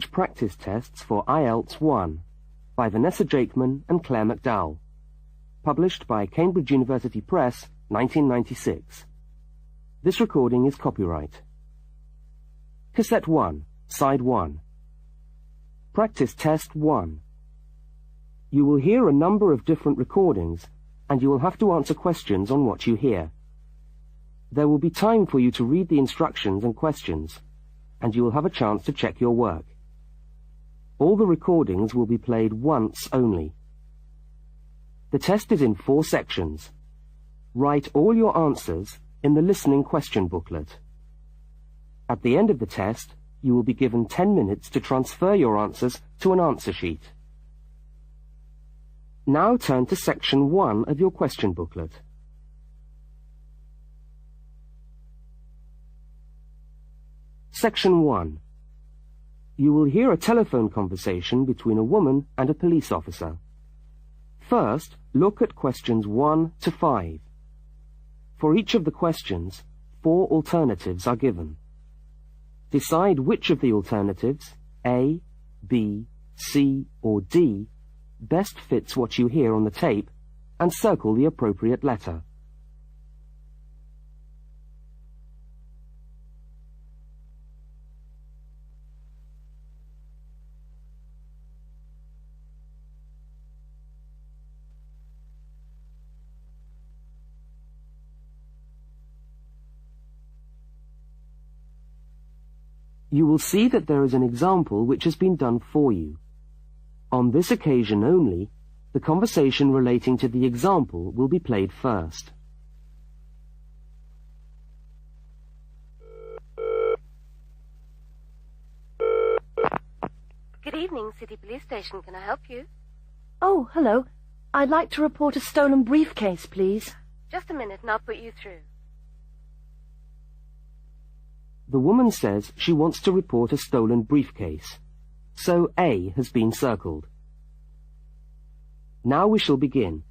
English Practice Tests for IELTS 1 by Vanessa Jakeman and Claire McDowell. Published by Cambridge University Press, 1996. This recording is copyright. Cassette 1, Side 1. Practice Test 1. You will hear a number of different recordings, and you will have to answer questions on what you hear. There will be time for you to read the instructions and questions, and you will have a chance to check your work. All the recordings will be played once only. The test is in 4 sections. Write all your answers in the listening question booklet. At the end of the test, you will be given 10 minutes to transfer your answers to an answer sheet. Now turn to section 1 of your question booklet. Section 1. You will hear a telephone conversation between a woman and a police officer. First, look at questions 1 to 5. For each of the questions, 4 alternatives are given. Decide which of the alternatives, A, B, C, or D, best fits what you hear on the tape, and circle the appropriate letter. You will see that there is an example which has been done for you. On this occasion only, the conversation relating to the example will be played first. Good evening, City Police Station. Can I help you? Oh, hello. I'd like to report a stolen briefcase, please. Just a minute and I'll put you through. The woman says she wants to report a stolen briefcase, so A has been circled. Now we shall begin.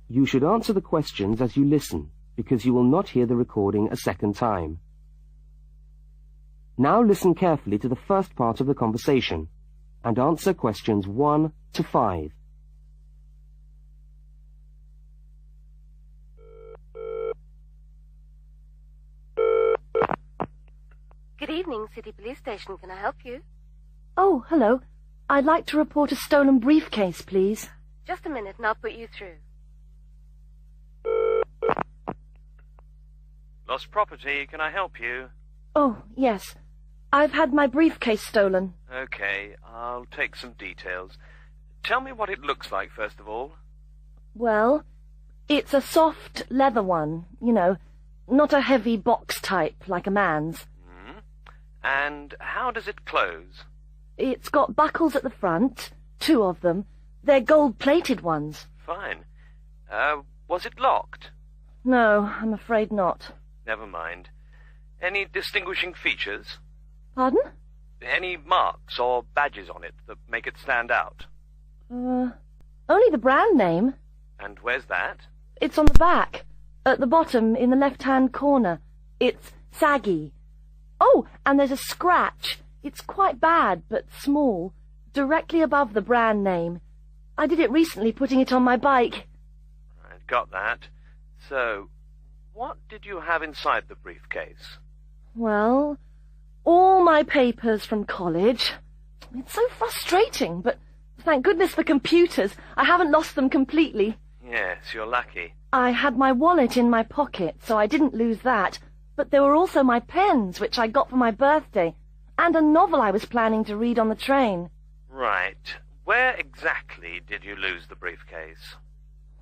You should answer the questions as you listen, because you will not hear the recording a second time. Now listen carefully to the first part of the conversation, and answer questions 1 to 5. Good evening, City Police Station. Can I help you? Oh, hello. I'd like to report a stolen briefcase, please. Just a minute and I'll put you through. Lost property, can I help you? Oh, yes. I've had my briefcase stolen. Okay, I'll take some details. Tell me what it looks like, first of all. Well, it's a soft leather one, you know, not a heavy box type like a man's. And how does it close? It's got buckles at the front, 2 of them. They're gold-plated ones. Fine. Was it locked? No, I'm afraid not. Never mind. Any distinguishing features? Pardon? Any marks or badges on it that make it stand out? Only the brand name. And where's that? It's on the back, at the bottom in the left-hand corner. It's saggy. Oh, and there's a scratch. It's quite bad, but small, directly above the brand name. I did it recently, putting it on my bike. I got that. So, what did you have inside the briefcase? Well, all my papers from college. It's so frustrating, but thank goodness for computers. I haven't lost them completely. Yes, you're lucky. I had my wallet in my pocket, so I didn't lose that. But there were also my pens, which I got for my birthday, and a novel I was planning to read on the train. Right. Where exactly did you lose the briefcase?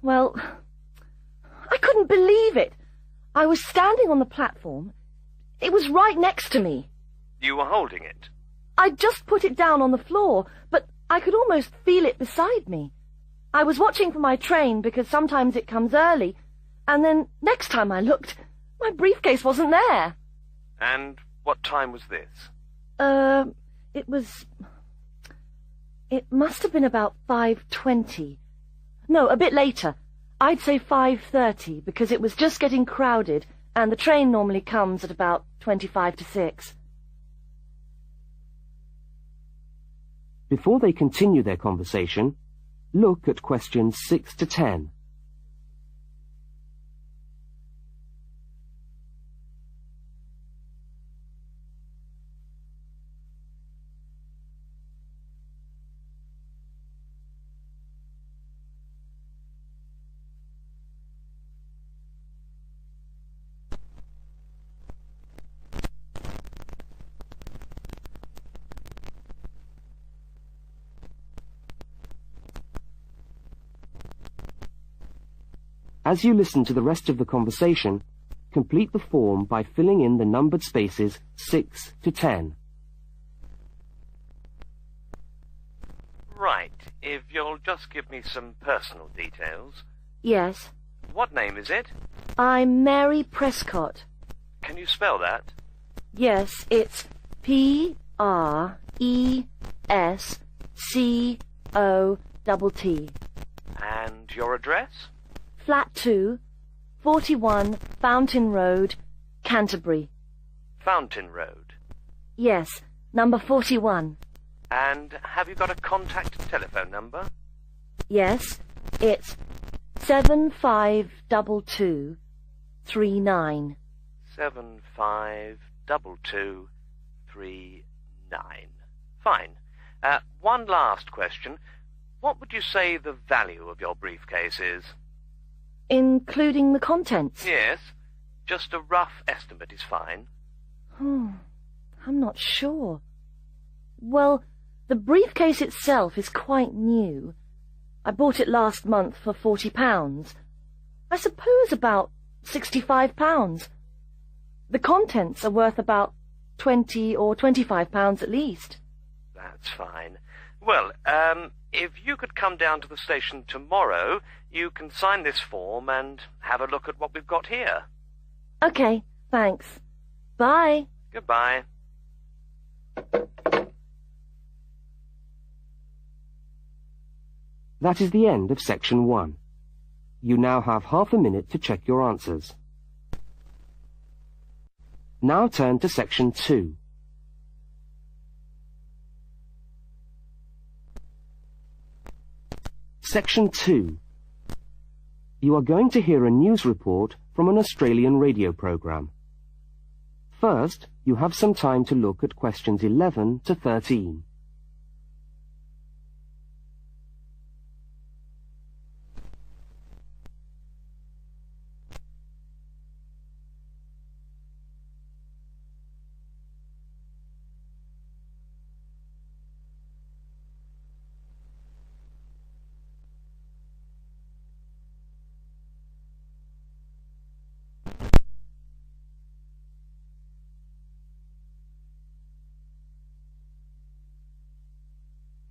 Well, I couldn't believe it. I was standing on the platform. It was right next to me. You were holding it? I'd just put it down on the floor, but I could almost feel it beside me. I was watching for my train because sometimes it comes early, and then next time I looked, my briefcase wasn't there. And what time was this? It must have been about 5:20. No, a bit later. I'd say 5:30, because it was just getting crowded, and the train normally comes at about 25 to 6. Before they continue their conversation, look at questions 6 to 10. As you listen to the rest of the conversation, complete the form by filling in the numbered spaces 6 to 10. Right, if you'll just give me some personal details. Yes. What name is it? I'm Mary Prescott. Can you spell that? Yes, it's Prescott. And your address? Flat 2, 41 Fountain Road, Canterbury. Fountain Road. Yes, number 41. And have you got a contact telephone number? Yes, it's 752239. 752239. Fine. One last question. What would you say the value of your briefcase is? Including the contents? Yes. Just a rough estimate is fine. I'm not sure. Well, the briefcase itself is quite new. I bought it last month for £40. I suppose about £65. The contents are worth about £20 or £25 at least. That's fine. Well, if you could come down to the station tomorrow, you can sign this form and have a look at what we've got here. Okay, thanks. Bye. Goodbye. That is the end of section 1. You now have half a minute to check your answers. Now turn to section 2. Section 2. You are going to hear a news report from an Australian radio program. First, you have some time to look at questions 11 to 13.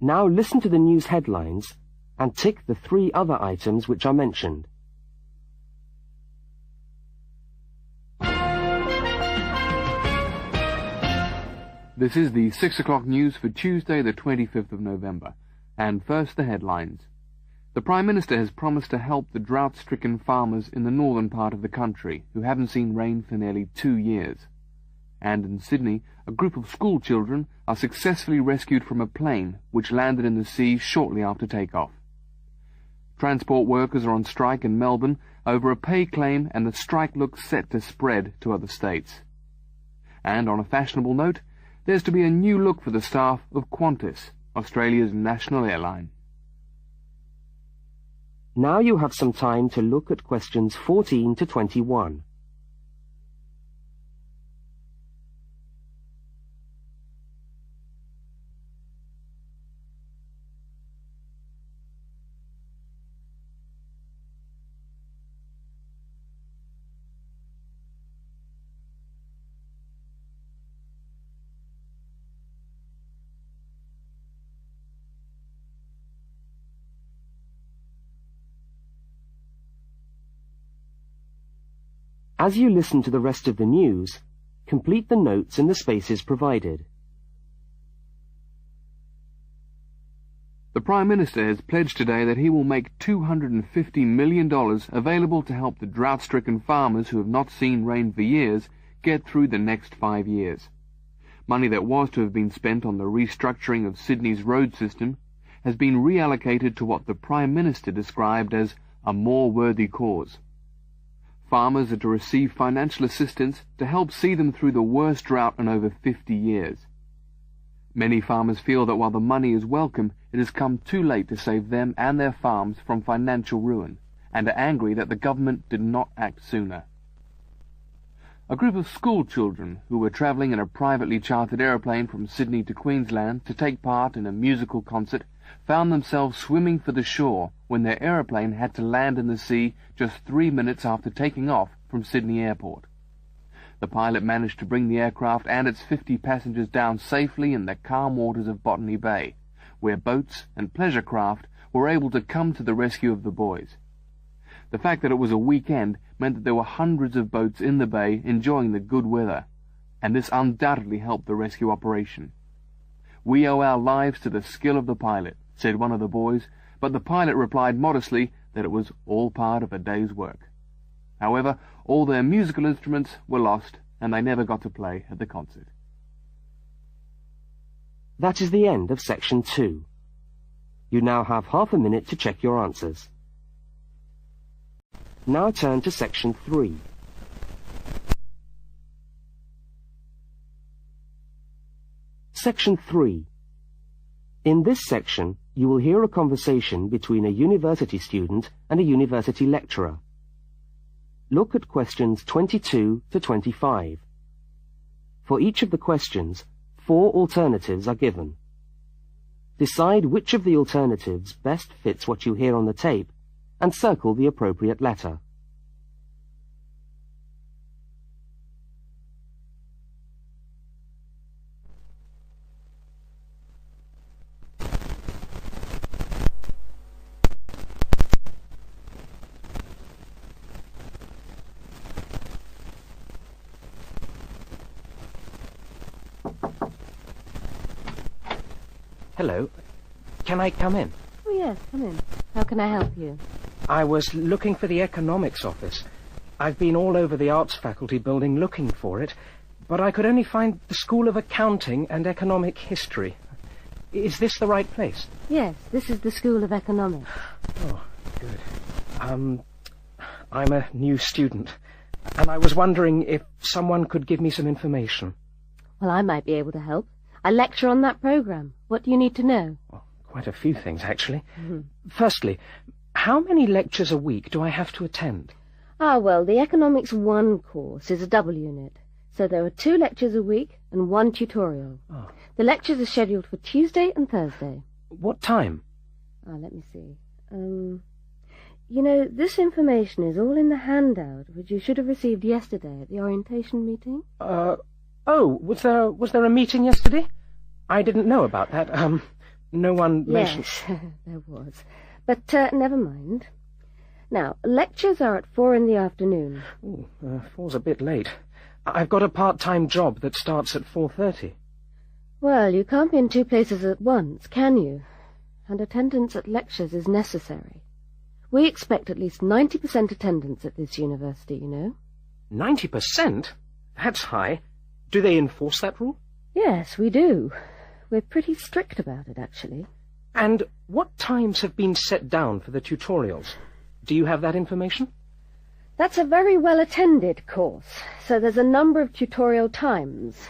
Now listen to the news headlines and tick the 3 other items which are mentioned. This is the 6 o'clock news for Tuesday the 25th of November. And first the headlines. The Prime Minister has promised to help the drought-stricken farmers in the northern part of the country who haven't seen rain for nearly 2 years. And in Sydney, a group of school children are successfully rescued from a plane which landed in the sea shortly after takeoff. Transport workers are on strike in Melbourne over a pay claim, and the strike looks set to spread to other states. And on a fashionable note, there's to be a new look for the staff of Qantas, Australia's national airline. Now you have some time to look at questions 14 to 21. As you listen to the rest of the news, complete the notes in the spaces provided. The Prime Minister has pledged today that he will make $250 million available to help the drought-stricken farmers who have not seen rain for years get through the next 5 years. Money that was to have been spent on the restructuring of Sydney's road system has been reallocated to what the Prime Minister described as a more worthy cause. Farmers are to receive financial assistance to help see them through the worst drought in over 50 years. Many farmers feel that while the money is welcome, it has come too late to save them and their farms from financial ruin, and are angry that the government did not act sooner. A group of school children who were travelling in a privately chartered aeroplane from Sydney to Queensland to take part in a musical concert found themselves swimming for the shore when their aeroplane had to land in the sea just 3 minutes after taking off from Sydney Airport. The pilot managed to bring the aircraft and its 50 passengers down safely in the calm waters of Botany Bay, where boats and pleasure craft were able to come to the rescue of the boys. The fact that it was a weekend meant that there were hundreds of boats in the bay enjoying the good weather, and this undoubtedly helped the rescue operation. "We owe our lives to the skill of the pilot," said one of the boys, but the pilot replied modestly that it was all part of a day's work. However, all their musical instruments were lost, and they never got to play at the concert. That is the end of section 2. You now have half a minute to check your answers. Now turn to section 3. Section 3. In this section, you will hear a conversation between a university student and a university lecturer. Look at questions 22 to 25. For each of the questions, 4 alternatives are given. Decide which of the alternatives best fits what you hear on the tape and circle the appropriate letter. Hello. Can I come in? Oh, yes, come in. How can I help you? I was looking for the economics office. I've been all over the arts faculty building looking for it, but I could only find the School of Accounting and Economic History. Is this the right place? Yes, this is the School of Economics. Oh, good. I'm a new student, and I was wondering if someone could give me some information. Well, I might be able to help. I lecture on that program. What do you need to know? Well, quite a few things, actually. Firstly, how many lectures a week do I have to attend? Well, the Economics 1 course is a double unit. So there are 2 lectures a week and 1 tutorial. Oh. The lectures are scheduled for Tuesday and Thursday. What time? Let me see. You know, this information is all in the handout, which you should have received yesterday at the orientation meeting. Oh, was there a meeting yesterday? I didn't know about that. No one mentioned... Yes, there was. But never mind. Now, lectures are at 4 in the afternoon. Ooh, 4's a bit late. I've got a part-time job that starts at 4:30. Well, you can't be in 2 places at once, can you? And attendance at lectures is necessary. We expect at least 90% attendance at this university, you know. 90%? That's high. Do they enforce that rule? Yes, we do. We're pretty strict about it, actually. And what times have been set down for the tutorials? Do you have that information? That's a very well-attended course, so there's a number of tutorial times.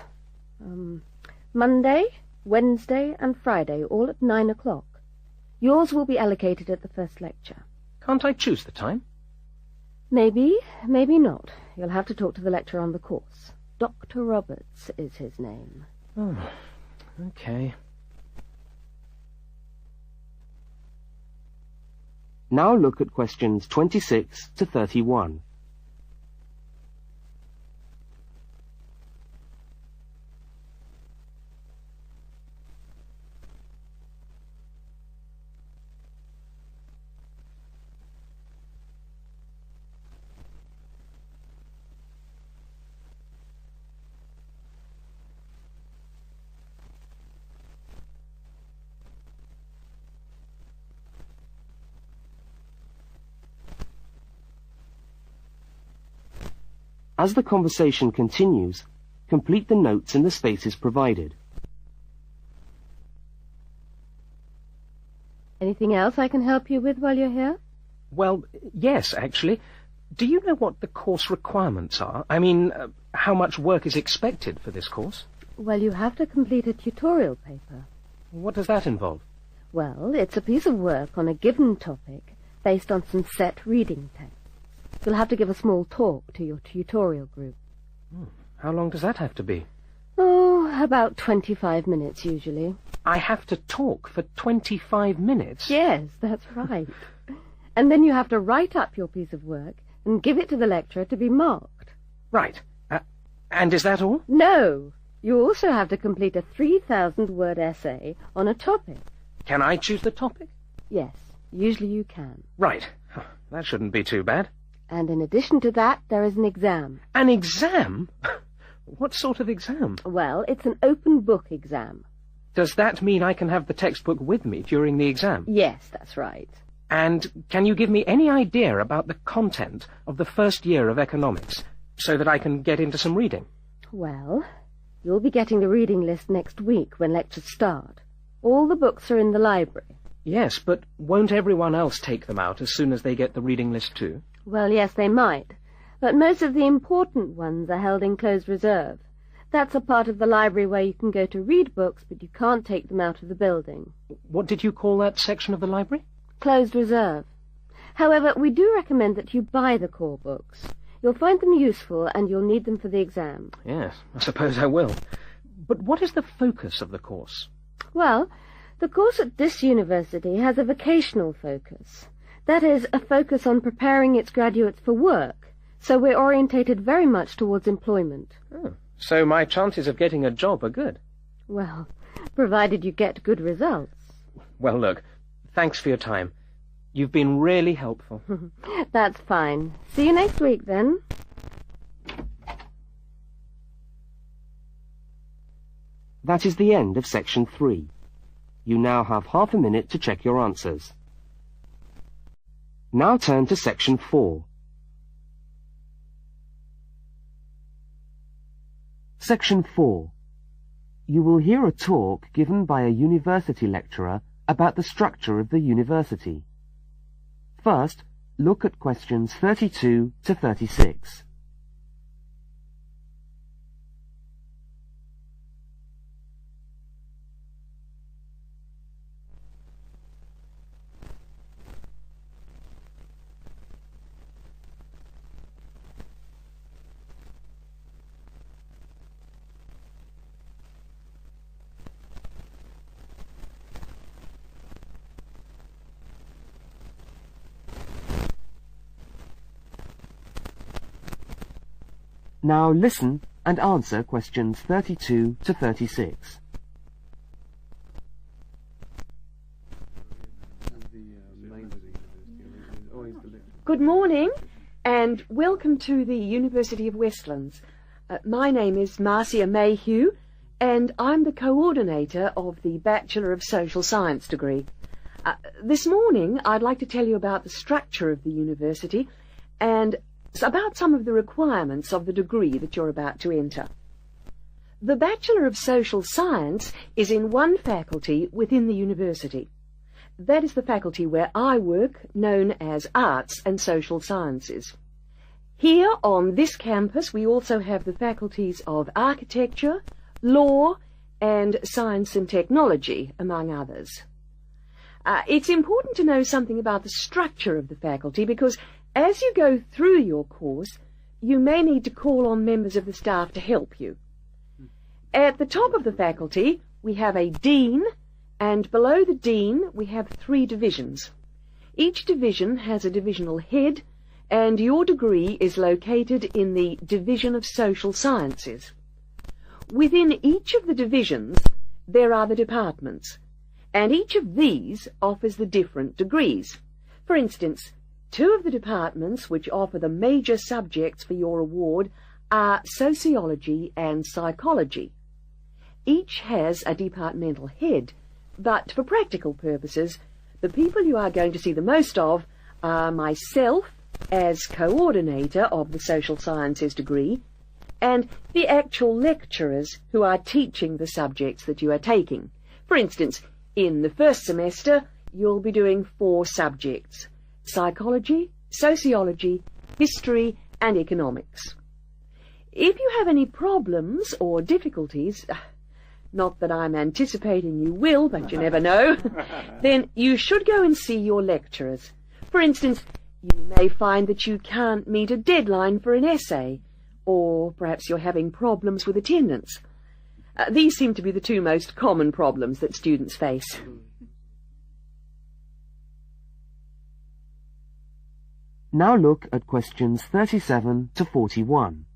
Monday, Wednesday, and Friday, all at 9 o'clock. Yours will be allocated at the first lecture. Can't I choose the time? Maybe, maybe not. You'll have to talk to the lecturer on the course. Dr. Roberts is his name. Oh, okay. Now look at questions 26 to 31. As the conversation continues, complete the notes in the spaces provided. Anything else I can help you with while you're here? Well, yes, actually. Do you know what the course requirements are? I mean, how much work is expected for this course? Well, you have to complete a tutorial paper. What does that involve? Well, it's a piece of work on a given topic based on some set reading texts. You'll have to give a small talk to your tutorial group. How long does that have to be? Oh, about 25 minutes usually. I have to talk for 25 minutes? Yes, that's right. And then you have to write up your piece of work and give it to the lecturer to be marked. Right. And is that all? No. You also have to complete a 3,000-word essay on a topic. Can I choose the topic? Yes, usually you can. Right. That shouldn't be too bad. And in addition to that, there is an exam. An exam? What sort of exam? Well, it's an open book exam. Does that mean I can have the textbook with me during the exam? Yes, that's right. And can you give me any idea about the content of the first year of economics, so that I can get into some reading? Well, you'll be getting the reading list next week when lectures start. All the books are in the library. Yes, but won't everyone else take them out as soon as they get the reading list too? Well, yes, they might. But most of the important ones are held in closed reserve. That's a part of the library where you can go to read books, but you can't take them out of the building. What did you call that section of the library? Closed reserve. However, we do recommend that you buy the core books. You'll find them useful and you'll need them for the exam. Yes, I suppose I will. But what is the focus of the course? Well, the course at this university has a vocational focus. That is, a focus on preparing its graduates for work. So we're orientated very much towards employment. Oh, so my chances of getting a job are good? Well, provided you get good results. Well, look, thanks for your time. You've been really helpful. That's fine. See you next week, then. That is the end of section 3. You now have half a minute to check your answers. Now turn to section 4. Section 4. You will hear a talk given by a university lecturer about the structure of the university. First, look at questions 32 to 36. Now listen and answer questions 32 to 36. Good morning and welcome to the University of Westlands. My name is Marcia Mayhew and I'm the coordinator of the Bachelor of Social Science degree. This morning I'd like to tell you about the structure of the university and about some of the requirements of the degree that you're about to enter. The Bachelor of Social Science is in one faculty within the university. That is the faculty where I work, known as Arts and Social Sciences. Here on this campus we also have the faculties of Architecture, Law and Science and Technology, among others. It's important to know something about the structure of the faculty because as you go through your course, you may need to call on members of the staff to help you. At the top of the faculty, we have a dean, and below the dean, we have 3 divisions. Each division has a divisional head, and your degree is located in the Division of Social Sciences. Within each of the divisions, there are the departments, and each of these offers the different degrees. For instance, 2 of the departments which offer the major subjects for your award are sociology and psychology. Each has a departmental head, but for practical purposes, the people you are going to see the most of are myself as coordinator of the Social Sciences degree and the actual lecturers who are teaching the subjects that you are taking. For instance, in the first semester, you'll be doing 4 subjects: psychology, sociology, history, and economics. If you have any problems or difficulties, not that I'm anticipating you will, but you never know, then you should go and see your lecturers. For instance, you may find that you can't meet a deadline for an essay, or perhaps you're having problems with attendance. These seem to be the 2 most common problems that students face. Now look at questions 37 to 41.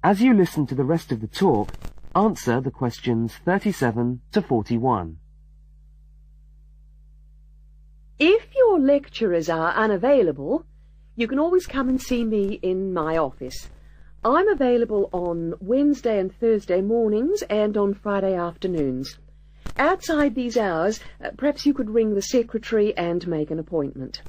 As you listen to the rest of the talk, answer the questions 37 to 41. If your lecturers are unavailable, you can always come and see me in my office. I'm available on Wednesday and Thursday mornings and on Friday afternoons. Outside these hours, perhaps you could ring the secretary and make an appointment.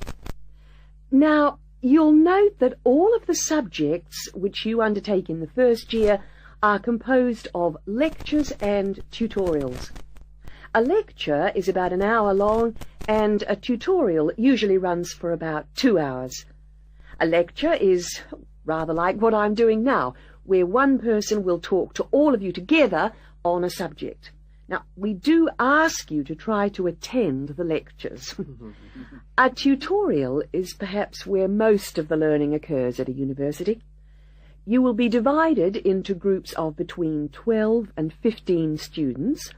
Now, you'll note that all of the subjects which you undertake in the first year are composed of lectures and tutorials. A lecture is about an hour long, and a tutorial usually runs for about 2 hours. A lecture is rather like what I'm doing now, where one person will talk to all of you together on a subject. Now, we do ask you to try to attend the lectures. A tutorial is perhaps where most of the learning occurs at a university. You will be divided into groups of between 12 and 15 students,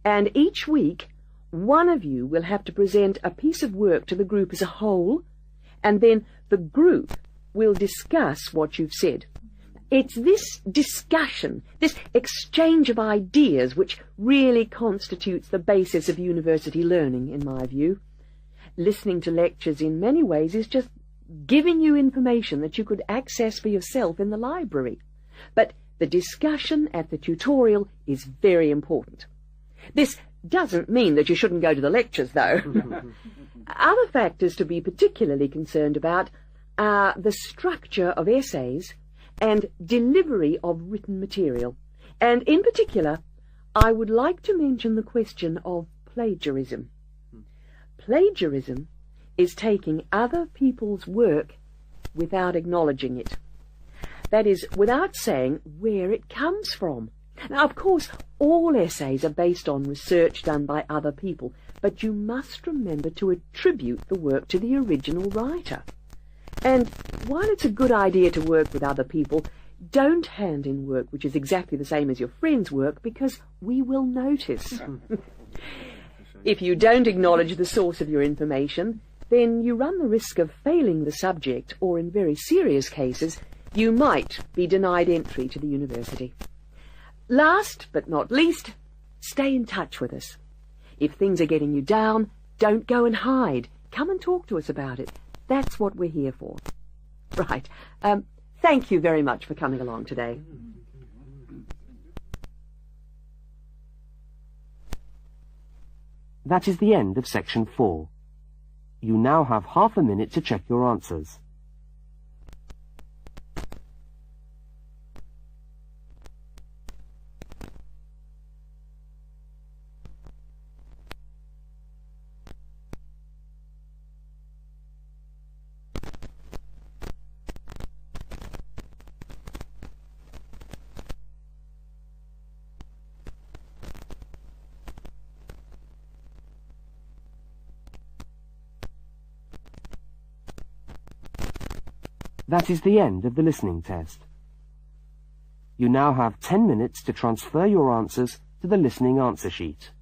and each week one of you will have to present a piece of work to the group as a whole, and then the group will discuss what you've said. It's this discussion, this exchange of ideas, which really constitutes the basis of university learning, in my view. Listening to lectures in many ways is just giving you information that you could access for yourself in the library. But the discussion at the tutorial is very important. This doesn't mean that you shouldn't go to the lectures, though. Other factors to be particularly concerned about are the structure of essays and delivery of written material. And in particular, I would like to mention the question of plagiarism. Plagiarism is taking other people's work without acknowledging it. That is, without saying where it comes from. Now, of course, all essays are based on research done by other people, but you must remember to attribute the work to the original writer. And while it's a good idea to work with other people, don't hand in work which is exactly the same as your friend's work, because we will notice. If you don't acknowledge the source of your information, then you run the risk of failing the subject, or in very serious cases, you might be denied entry to the university. Last but not least, stay in touch with us. If things are getting you down, don't go and hide. Come and talk to us about it. That's what we're here for. Right. Thank you very much for coming along today. That is the end of section 4. You now have half a minute to check your answers. That is the end of the listening test. You now have 10 minutes to transfer your answers to the listening answer sheet.